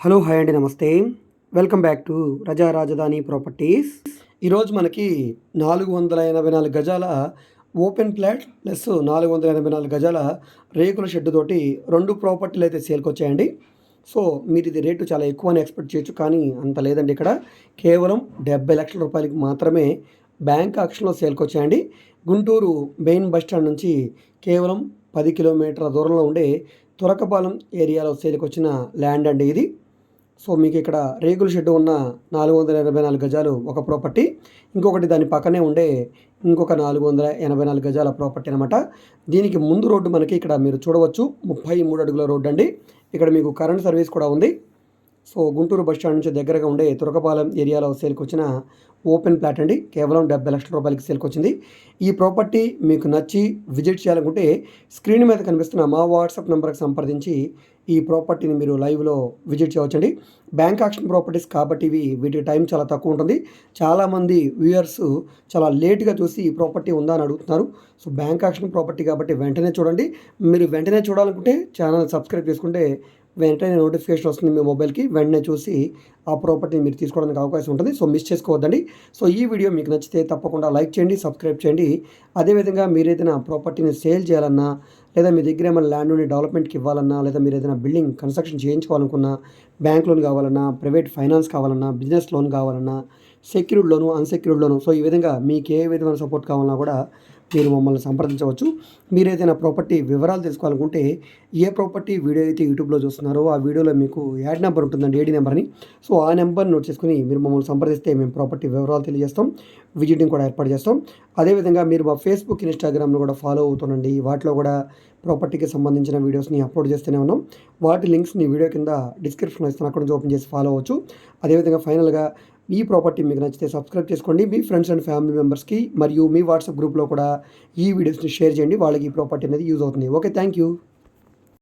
Hello hi అండి నమస్తే. Welcome back to రజా రాజధాని ప్రాపర్టీస్. ఈరోజు మనకి 484 గజాల ఓపెన్ ప్లాట్ ప్లస్ 484 గజాల రేకుల షెడ్ తోటి 2 ప్రాపర్టీలు అయితే సేల్కొచ్చాయండి. సో మీరు ఇది రేటు చాలా ఎక్కువ అని ఎక్స్పెక్ట్ చేయొచ్చు, కానీ అంత లేదండి. ఇక్కడ కేవలం 70 లక్షల రూపాయలకి మాత్రమే బ్యాంక్ ఆక్షన్లో సేల్కొచ్చాయండి. గుంటూరు మెయిన్ బస్ స్టాండ్ నుంచి కేవలం 10 కిలోమీటర్ల దూరంలో ఉండే తురకపాలెం ఏరియాలో సేల్కొచ్చిన ల్యాండ్ అండి ఇది. సో మీకు ఇక్కడ రేకుల షెడ్ ఉన్న 484 గజాలు ఒక ప్రాపర్టీ, ఇంకొకటి దాని పక్కనే ఉండే ఇంకొక 484 గజాల ప్రాపర్టీ అనమాట. దీనికి ముందు రోడ్డు మనకి ఇక్కడ మీరు చూడవచ్చు 33 అడుగుల రోడ్డు అండి. ఇక్కడ మీకు కరెంట్ సర్వీస్ కూడా ఉంది. సో గుంటూరు బస్ స్టాండ్ నుంచి దగ్గరగా ఉండే తురకపాలెం ఏరియాలో సేల్కొచ్చిన ఓపెన్ ప్లాట్ అండి. కేవలం 70 లక్షల రూపాయలకి సేల్కొచ్చింది. ఈ ప్రాపర్టీ మీకు నచ్చి విజిట్ చేయాలనుకుంటే స్క్రీన్ మీద కనిపిస్తున్న మా వాట్సాప్ నెంబర్కి సంప్రదించి ఈ ప్రాపర్టీని మీరు లైవ్లో విజిట్ చేయవచ్చండి. బ్యాంక్ ఆక్షన్ ప్రాపర్టీస్ కాబట్టి వీటి టైం చాలా తక్కువ ఉంటుంది. చాలామంది వ్యూయర్స్ చాలా లేట్గా చూసి ఈ ప్రాపర్టీ ఉందా అని అడుగుతున్నారు. సో బ్యాంక్ ఆక్షన్ ప్రాపర్టీ కాబట్టి వెంటనే చూడండి. మీరు వెంటనే చూడాలనుకుంటే ఛానల్ సబ్స్క్రైబ్ చేసుకుంటే వెంటనే నోటిఫికేషన్ వస్తుంది మీ మొబైల్కి. వెంటనే చూసి ఆ ప్రాపర్టీని మీరు తీసుకోవడానికి అవకాశం ఉంటుంది. సో మిస్ చేసుకోవద్దండి. సో ఈ వీడియో మీకు నచ్చితే తప్పకుండా లైక్ చేయండి, సబ్స్క్రైబ్ చేయండి. అదేవిధంగా మీరు ఏదైనా ప్రాపర్టీని సేల్ చేయాలన్నా, లేదా మీ దగ్గర ఏమైనా ల్యాండ్ని డెవలప్మెంట్కి ఇవ్వాలన్నా, లేదా మీరు ఏదైనా బిల్డింగ్ కన్స్ట్రక్షన్ చేయించుకోవాలనుకున్నా, బ్యాంక్ లోన్ కావాలన్నా, ప్రైవేట్ ఫైనాన్స్ కావాలన్నా, బిజినెస్ లోన్ కావాలన్నా, సెక్యూర్డ్ లోను, అన్సెక్యూర్డ్ లోను, సో ఈ విధంగా మీకు ఏ విధమైన సపోర్ట్ కావాలన్నా కూడా మీరు మమ్మల్ని సంప్రదించవచ్చు. మీరు ఏదైనా ప్రాపర్టీ వివరాలు తెలుసుకోవాలనుకుంటే ఏ ప్రాపర్టీ వీడియో అయితే యూట్యూబ్లో చూస్తున్నారో ఆ వీడియోలో మీకు యాడ్ నెంబర్ ఉంటుందండి, ఏడీ నెంబర్ అని. సో ఆ నెంబర్ నోట్ చేసుకుని మీరు మమ్మల్ని సంప్రదిస్తే మేము ప్రాపర్టీ వివరాలు తెలియజేస్తాం, విజిటింగ్ కూడా ఏర్పాటు చేస్తాం. అదేవిధంగా మీరు మా ఫేస్బుక్, ఇన్స్టాగ్రామ్ను కూడా ఫాలో అవుతుండండి. వాటిలో కూడా ప్రాపర్టీకి సంబంధించిన వీడియోస్ని అప్లోడ్ చేస్తూనే ఉన్నాం. వాటి లింక్స్ని వీడియో కింద డిస్క్రిప్షన్లో ఇస్తాను, అక్కడ నుంచి ఓపెన్ చేసి ఫాలో అవ్వచ్చు. అదేవిధంగా ఫైనల్గా ఈ ప్రాపర్టీ మీకు నచ్చితే సబ్స్క్రైబ్ చేసుకోండి. మీ ఫ్రెండ్స్ అండ్ ఫ్యామిలీ మెంబర్స్కి మరియు మీ వాట్సాప్ గ్రూప్లో కూడా ఈ వీడియోస్ని షేర్ చేయండి. వాళ్ళకి ఈ ప్రాపర్టీ అనేది యూజ్ అవుతుంది. Okay, thank you.